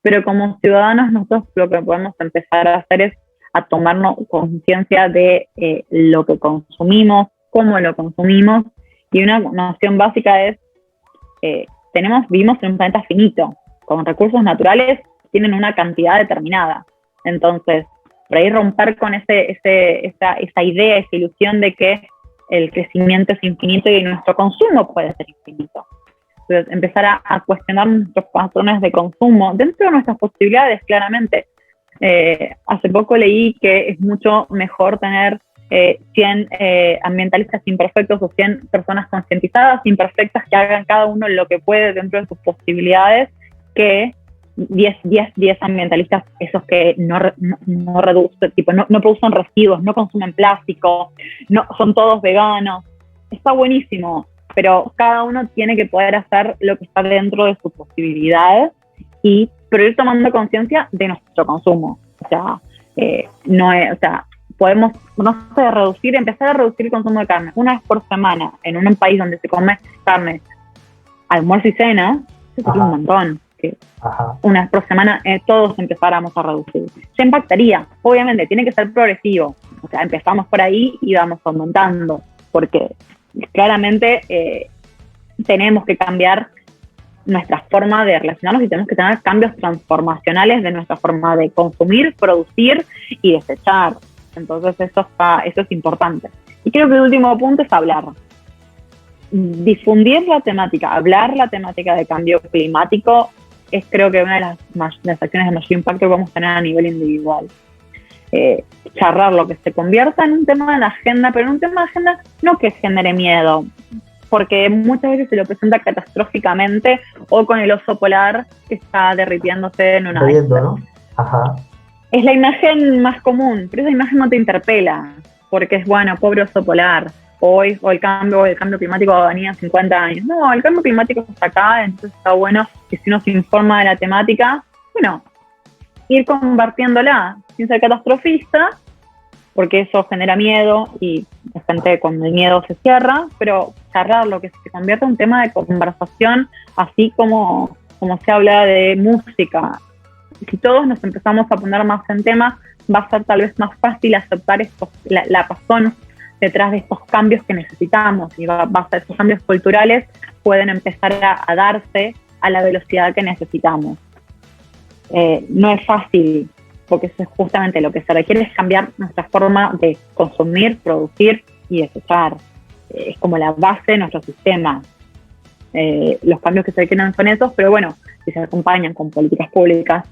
Pero como ciudadanos nosotros lo que podemos empezar a hacer es a tomarnos conciencia de lo que consumimos, cómo lo consumimos, y una noción básica es, vivimos en un planeta finito, con recursos naturales tienen una cantidad determinada. Entonces, por ahí romper con esa idea, esa ilusión de que el crecimiento es infinito y nuestro consumo puede ser infinito. Entonces, empezar a cuestionar nuestros patrones de consumo dentro de nuestras posibilidades, claramente. Hace poco leí que es mucho mejor tener 100 ambientalistas imperfectos o 100 personas concientizadas imperfectas que hagan cada uno lo que puede dentro de sus posibilidades, que 10 ambientalistas, esos que no reducen, tipo, no producen residuos, no consumen plástico, son todos veganos. Está buenísimo, pero cada uno tiene que poder hacer lo que está dentro de su posibilidad, pero ir tomando conciencia de nuestro consumo. O sea, podemos, no sé, empezar a reducir el consumo de carne una vez por semana en un país donde se come carne, almuerzo y cena, eso sería un montón. Que una vez por semana todos empezáramos a reducir. Se impactaría, obviamente, tiene que ser progresivo. O sea, empezamos por ahí y vamos aumentando, porque claramente tenemos que cambiar nuestra forma de relacionarnos y tenemos que tener cambios transformacionales de nuestra forma de consumir, producir y desechar. Entonces eso es importante. Y creo que el último punto es hablar. Difundir la temática, hablar la temática de cambio climático es creo que una de las acciones de mayor impacto que vamos a tener a nivel individual. Charlar lo que se convierta en un tema de la agenda, pero en un tema de agenda no que genere miedo, porque muchas veces se lo presenta catastróficamente o con el oso polar que está derritiéndose en una isla. ¿No? Ajá. Es la imagen más común, pero esa imagen no te interpela, porque es, bueno, pobre oso polar, o el cambio climático venía 50 años. No, el cambio climático está acá, entonces está bueno que si uno se informa de la temática, bueno, ir compartiéndola sin ser catastrofista, porque eso genera miedo y la gente cuando el miedo se cierra, pero charlarlo, que se convierta en un tema de conversación, así como se habla de música. Si todos nos empezamos a poner más en tema, va a ser tal vez más fácil aceptar la razón detrás de estos cambios que necesitamos, y estos cambios culturales pueden empezar a darse a la velocidad que necesitamos. No es fácil, porque eso es justamente lo que se requiere, es cambiar nuestra forma de consumir, producir y desechar. Es como la base de nuestro sistema. Los cambios que se requieren son esos, pero bueno, si se acompañan con políticas públicas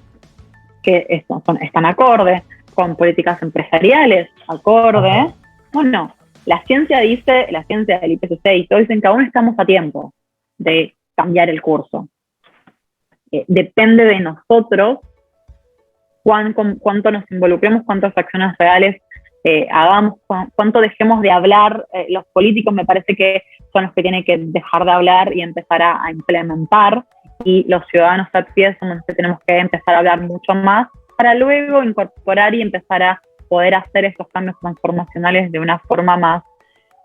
que están acorde, con políticas empresariales acorde, bueno, la ciencia del IPCC y todo dicen que aún estamos a tiempo de cambiar el curso. Depende de nosotros cuánto nos involucremos, cuántas acciones reales hagamos, cuánto dejemos de hablar. Los políticos me parece que son los que tienen que dejar de hablar y empezar a implementar, y los ciudadanos a pie somos los que tenemos que empezar a hablar mucho más para luego incorporar y empezar a poder hacer estos cambios transformacionales de una forma más,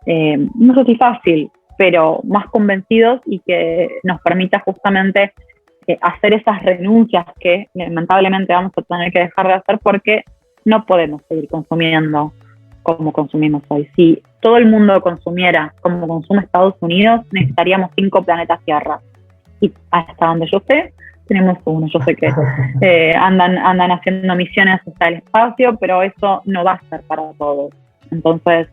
no sé si fácil, pero más convencidos, y que nos permita justamente hacer esas renuncias que lamentablemente vamos a tener que dejar de hacer, porque no podemos seguir consumiendo como consumimos hoy. Si todo el mundo consumiera como consume Estados Unidos, necesitaríamos 5 planetas Tierra. Y hasta donde yo sé, tenemos uno. Yo sé que andan haciendo misiones hasta el espacio, pero eso no va a ser para todos. Entonces,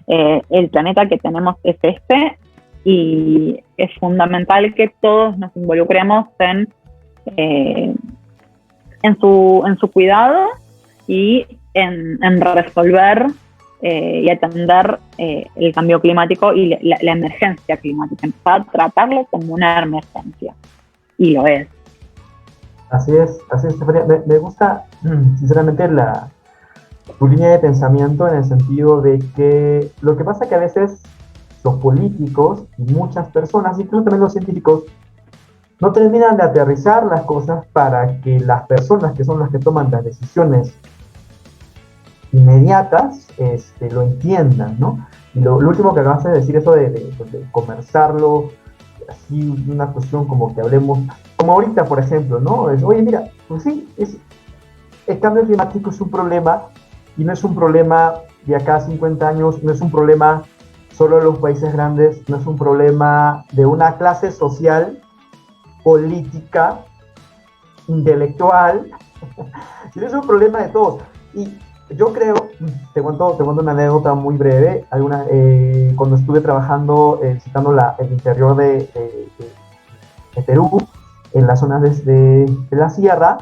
el planeta que tenemos es este, y es fundamental que todos nos involucremos en su cuidado y en resolver y atender el cambio climático y la emergencia climática, empezar a tratarlo como una emergencia, y lo es. Así es, Estefanía. Me gusta sinceramente tu línea de pensamiento, en el sentido de que lo que pasa es que a veces los políticos y muchas personas, incluso también los científicos, no terminan de aterrizar las cosas para que las personas que son las que toman las decisiones inmediatas lo entiendan, ¿no? Y lo último que acabas de decir, eso de conversarlo, así una cuestión como que hablemos, como ahorita, por ejemplo, ¿no? Oye, mira, pues sí, el cambio climático es un problema, y no es un problema de acá a 50 años, no es un problema solo de los países grandes, no es un problema de una clase social, política, intelectual, sino es un problema de todos. Y yo creo, te cuento una anécdota muy breve. Cuando estuve trabajando visitando el interior de Perú, en las zonas de la sierra,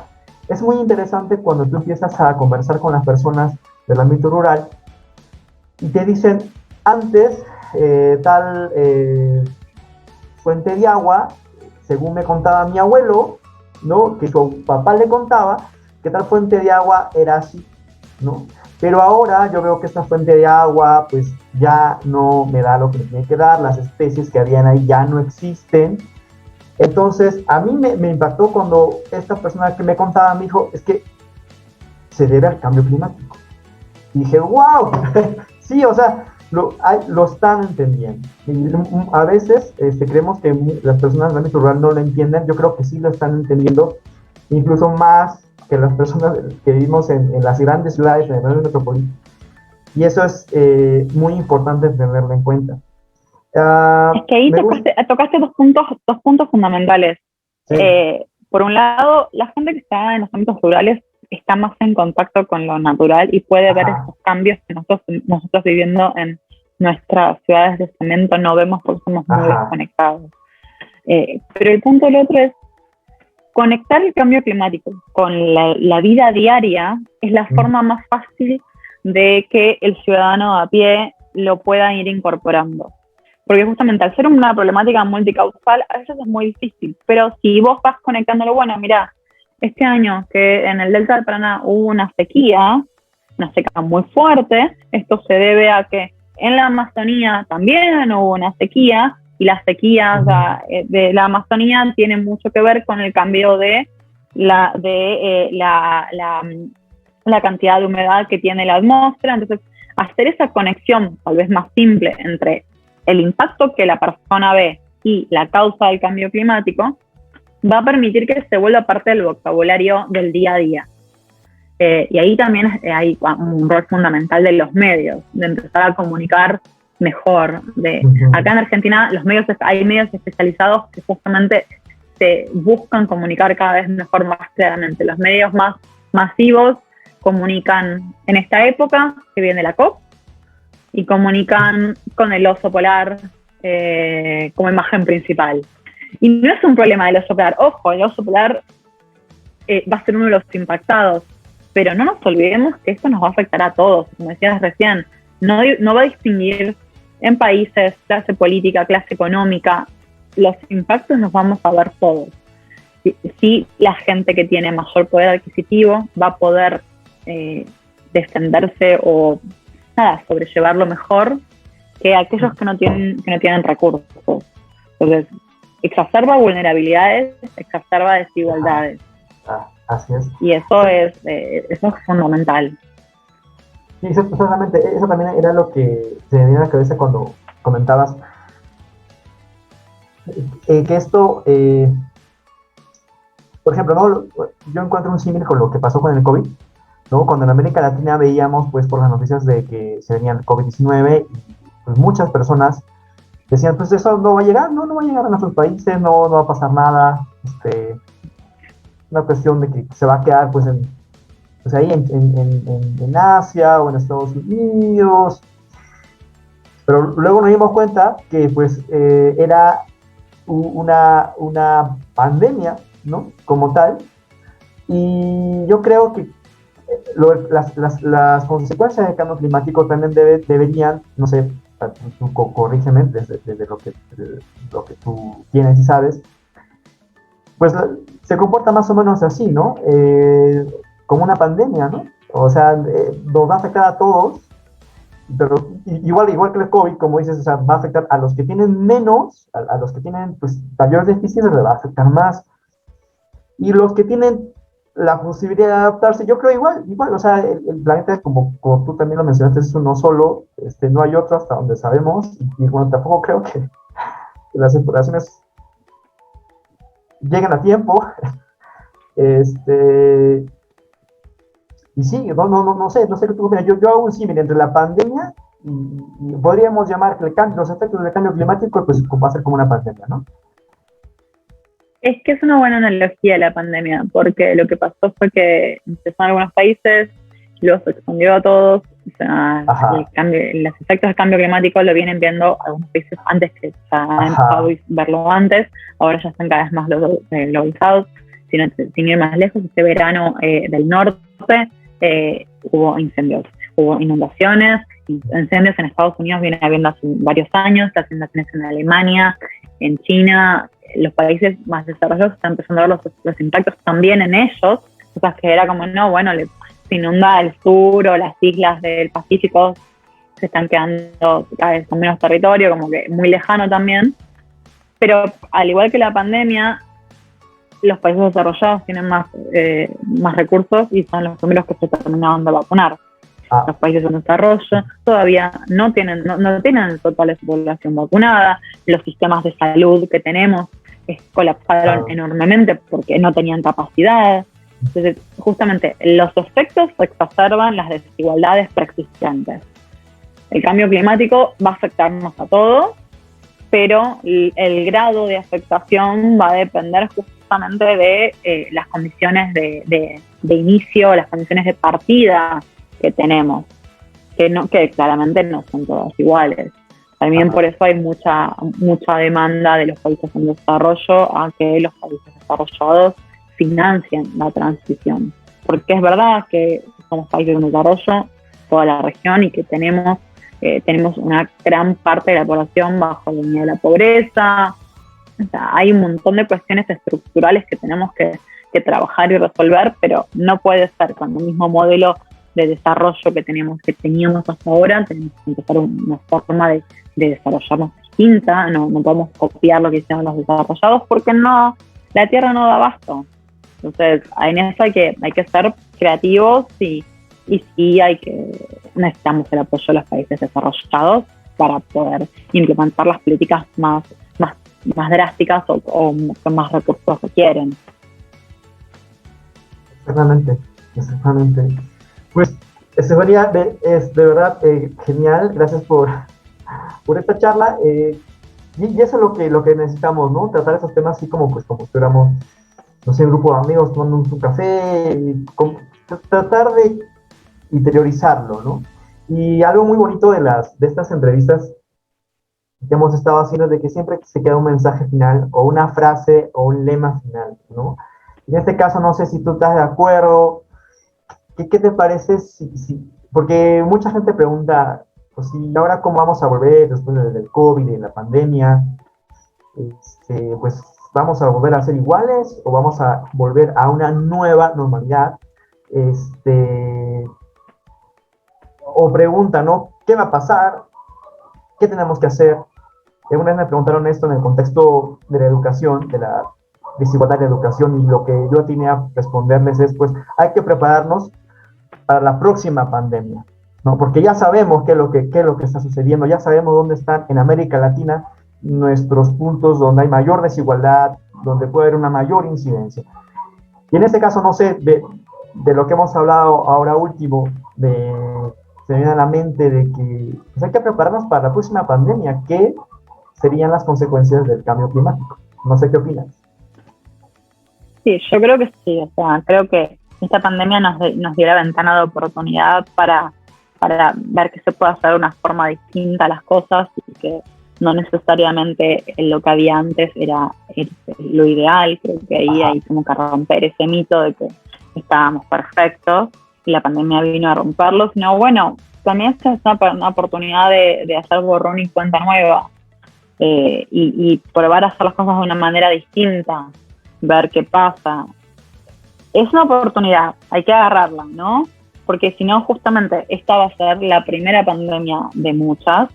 es muy interesante cuando tú empiezas a conversar con las personas del ámbito rural y te dicen, antes tal fuente de agua, según me contaba mi abuelo, ¿no?, que su papá le contaba, que tal fuente de agua era así, ¿no? Pero ahora yo veo que esta fuente de agua pues ya no me da lo que me tiene que dar, las especies que habían ahí ya no existen. Entonces a mí me impactó cuando esta persona que me contaba me dijo, es que se debe al cambio climático. Y dije, wow, sí, o sea, lo están entendiendo. Y a veces creemos que las personas del ámbito rural no lo entienden, yo creo que sí lo están entendiendo, incluso más que las personas que vivimos en las grandes ciudades, en el área metropolitana. Y eso es muy importante tenerlo en cuenta. Es que ahí tocaste dos puntos fundamentales. Sí. Por un lado, la gente que está en los ámbitos rurales está más en contacto con lo natural y puede ver esos cambios que nosotros viviendo en nuestras ciudades de cemento no vemos porque somos muy desconectados. Pero el punto del otro es conectar el cambio climático con la vida diaria es la forma más fácil de que el ciudadano a pie lo pueda ir incorporando. Porque justamente al ser una problemática multicausal, a veces es muy difícil. Pero si vos vas conectándolo, bueno, mira, este año que en el Delta del Paraná hubo una seca muy fuerte, esto se debe a que en la Amazonía también hubo una sequía, y las sequías de la Amazonía tienen mucho que ver con el cambio de la cantidad de humedad que tiene la atmósfera. Entonces, hacer esa conexión tal vez más simple entre el impacto que la persona ve y la causa del cambio climático va a permitir que se vuelva parte del vocabulario del día a día. Y ahí también hay un rol fundamental de los medios, de empezar a comunicar mejor. Acá en Argentina hay medios especializados que justamente se buscan comunicar cada vez mejor, más claramente. Los medios más masivos comunican en esta época que viene la COP y comunican con el oso polar como imagen principal. Y no es un problema del oso polar. Ojo, el oso polar va a ser uno de los impactados, pero no nos olvidemos que esto nos va a afectar a todos. Como decías recién, no va a distinguir en países, clase política, clase económica. Los impactos nos vamos a ver todos. Sí, la gente que tiene mayor poder adquisitivo va a poder defenderse o sobrellevarlo mejor que aquellos que no tienen recursos. Entonces, exacerba vulnerabilidades, exacerba desigualdades. Así es. Y eso es fundamental. Sí, exactamente. Eso también era lo que se me vino a la cabeza cuando comentabas que esto, por ejemplo, ¿no? Yo encuentro un símil con lo que pasó con el COVID, ¿no? Cuando en América Latina veíamos, pues, por las noticias de que se venía el COVID-19 y pues, muchas personas decían, pues eso no va a llegar, no va a llegar a nuestros países, no va a pasar nada, una cuestión de que se va a quedar, pues, ahí en Asia o en Estados Unidos. Pero luego nos dimos cuenta que, pues, era una pandemia, ¿no? Como tal. Y yo creo que las consecuencias del cambio climático también deberían, no sé, tú corrígeme desde lo que tú tienes y sabes, pues se comporta más o menos así, ¿no? Como una pandemia, ¿no? O sea, nos va a afectar a todos, pero igual que el COVID, como dices, o sea, va a afectar a los que tienen menos, a los que tienen pues mayores deficiencias, les va a afectar más. Y los que tienen la posibilidad de adaptarse, yo creo igual, o sea, el planeta, como tú también lo mencionaste, es uno solo, no hay otro hasta donde sabemos, y bueno, tampoco creo que las exploraciones lleguen a tiempo. Y sí, no sé qué tú opinas. Yo hago un símil entre la pandemia y podríamos llamar que los efectos del cambio climático, pues va a ser como una pandemia, ¿no? Es que es una buena analogía la pandemia, porque lo que pasó fue que empezó en algunos países, luego se expandió a todos. O sea, los efectos del cambio climático lo vienen viendo algunos países antes, que ya han empezado a verlo antes, ahora ya están cada vez más globalizados. Sin ir más lejos, este verano del norte hubo incendios, hubo inundaciones, incendios en Estados Unidos vienen habiendo hace varios años, las inundaciones en Alemania, en China. Los países más desarrollados están empezando a ver los impactos también en ellos, cosas que era como, no, bueno, se inunda el sur o las islas del Pacífico se están quedando cada vez con menos territorio, como que muy lejano también. Pero al igual que la pandemia, los países desarrollados tienen más recursos y son los primeros que se terminaron de vacunar. Los países en desarrollo todavía no tienen total su población vacunada, los sistemas de salud que tenemos colapsaron enormemente porque no tenían capacidad. Entonces, justamente, los efectos exacerban las desigualdades preexistentes. El cambio climático va a afectarnos a todos, pero el grado de afectación va a depender justamente de las condiciones de inicio, las condiciones de partida que tenemos, que claramente no son todas iguales. También por eso hay mucha demanda de los países en desarrollo a que los países desarrollados financien la transición. Porque es verdad que somos países en desarrollo, toda la región, y que tenemos una gran parte de la población bajo la línea de la pobreza. O sea, hay un montón de cuestiones estructurales que tenemos que trabajar y resolver, pero no puede ser con el mismo modelo de desarrollo que teníamos hasta ahora. Tenemos que empezar una forma de desarrollarnos distinta. No podemos copiar lo que hicieron los desarrollados porque la tierra no da abasto. Entonces, en eso hay que ser creativos y sí necesitamos el apoyo de los países desarrollados para poder implementar las políticas más drásticas o que más recursos requieren. Exactamente. Pues, Estefanía, es de verdad genial. Gracias por esta charla. Y eso es lo que necesitamos, ¿no? Tratar esos temas así como si fuéramos, no sé, un grupo de amigos tomando un café, y tratar de interiorizarlo, ¿no? Y algo muy bonito de estas entrevistas que hemos estado haciendo es de que siempre se queda un mensaje final o una frase o un lema final, ¿no? En este caso, no sé si tú estás de acuerdo. ¿Qué te parece porque mucha gente pregunta, pues, ¿y ahora cómo vamos a volver después del COVID y de la pandemia? Pues, ¿vamos a volver a ser iguales o vamos a volver a una nueva normalidad? O preguntan, ¿no? ¿Qué va a pasar? ¿Qué tenemos que hacer? Una vez me preguntaron esto en el contexto de la educación, de la desigualdad de educación, y lo que yo tenía a responderles es, pues, hay que prepararnos para la próxima pandemia, ¿no? Porque ya sabemos qué es lo que está sucediendo, ya sabemos dónde están en América Latina nuestros puntos donde hay mayor desigualdad, donde puede haber una mayor incidencia. Y en este caso, no sé, de lo que hemos hablado ahora último, se me viene a la mente de que pues, hay que prepararnos para la próxima pandemia. ¿Qué serían las consecuencias del cambio climático? No sé qué opinas. Sí, yo creo que sí. O sea, creo que esta pandemia nos dio la ventana de oportunidad para ver que se puede hacer de una forma distinta las cosas y que no necesariamente lo que había antes era lo ideal. Creo que ahí hay como que romper ese mito de que estábamos perfectos y la pandemia vino a romperlo, sino bueno, también esta es una oportunidad de hacer borrón y cuenta nueva y probar a hacer las cosas de una manera distinta, ver qué pasa. Es una oportunidad, hay que agarrarla, ¿no? Porque si no, justamente esta va a ser la primera pandemia de muchas.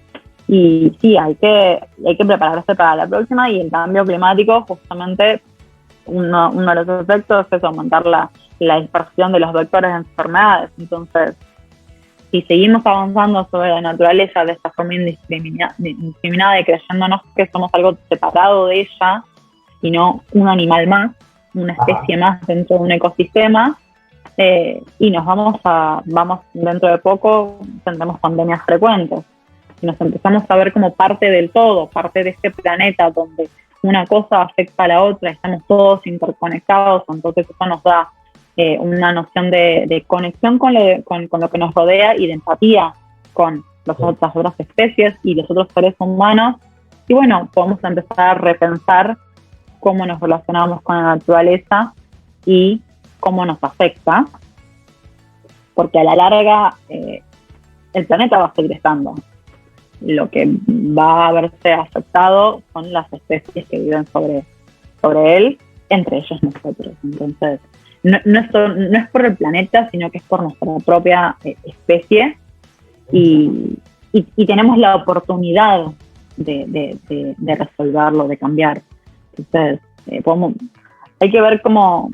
Y sí, hay que prepararse para la próxima, y el cambio climático, justamente, uno de los efectos es aumentar la dispersión de los vectores de enfermedades. Entonces, si seguimos avanzando sobre la naturaleza de esta forma indiscriminada y creyéndonos que somos algo separado de ella y no un animal más, una especie más dentro de un ecosistema, y vamos dentro de poco, tendremos pandemias frecuentes. Y nos empezamos a ver como parte del todo, parte de este planeta donde una cosa afecta a la otra, estamos todos interconectados. Entonces eso nos da una noción de conexión con lo que nos rodea y de empatía con las otras especies y los otros seres humanos. Y bueno, podemos empezar a repensar cómo nos relacionamos con la naturaleza y cómo nos afecta, porque a la larga el planeta va a seguir estando. Lo que va a verse afectado son las especies que viven sobre él, entre ellos nosotros. Entonces, no es por el planeta, sino que es por nuestra propia especie, y tenemos la oportunidad de resolverlo, de cambiar. Entonces, hay que ver cómo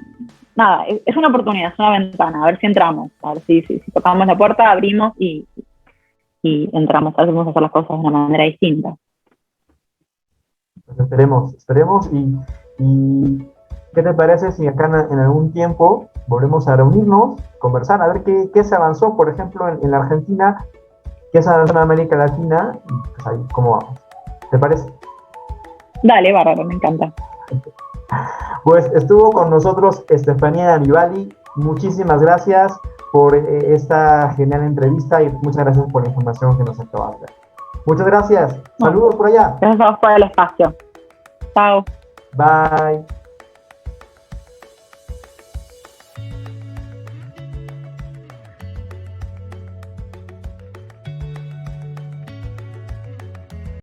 nada, es una oportunidad, es una ventana, a ver si entramos, a ver si tocamos la puerta, abrimos y entramos, hacemos hacer las cosas de una manera distinta. Pues esperemos y ¿qué te parece si acá en algún tiempo volvemos a reunirnos, conversar, a ver qué se avanzó, por ejemplo, en la Argentina, qué se avanzó en América Latina, y pues ahí cómo vamos? ¿Te parece? Dale, bárbaro, me encanta. Pues estuvo con nosotros Estefanía Anibali. Muchísimas gracias por esta genial entrevista y muchas gracias por la información que nos acabas de dar. Muchas gracias. Saludos por allá. Gracias a vos por el espacio. Chao. Bye.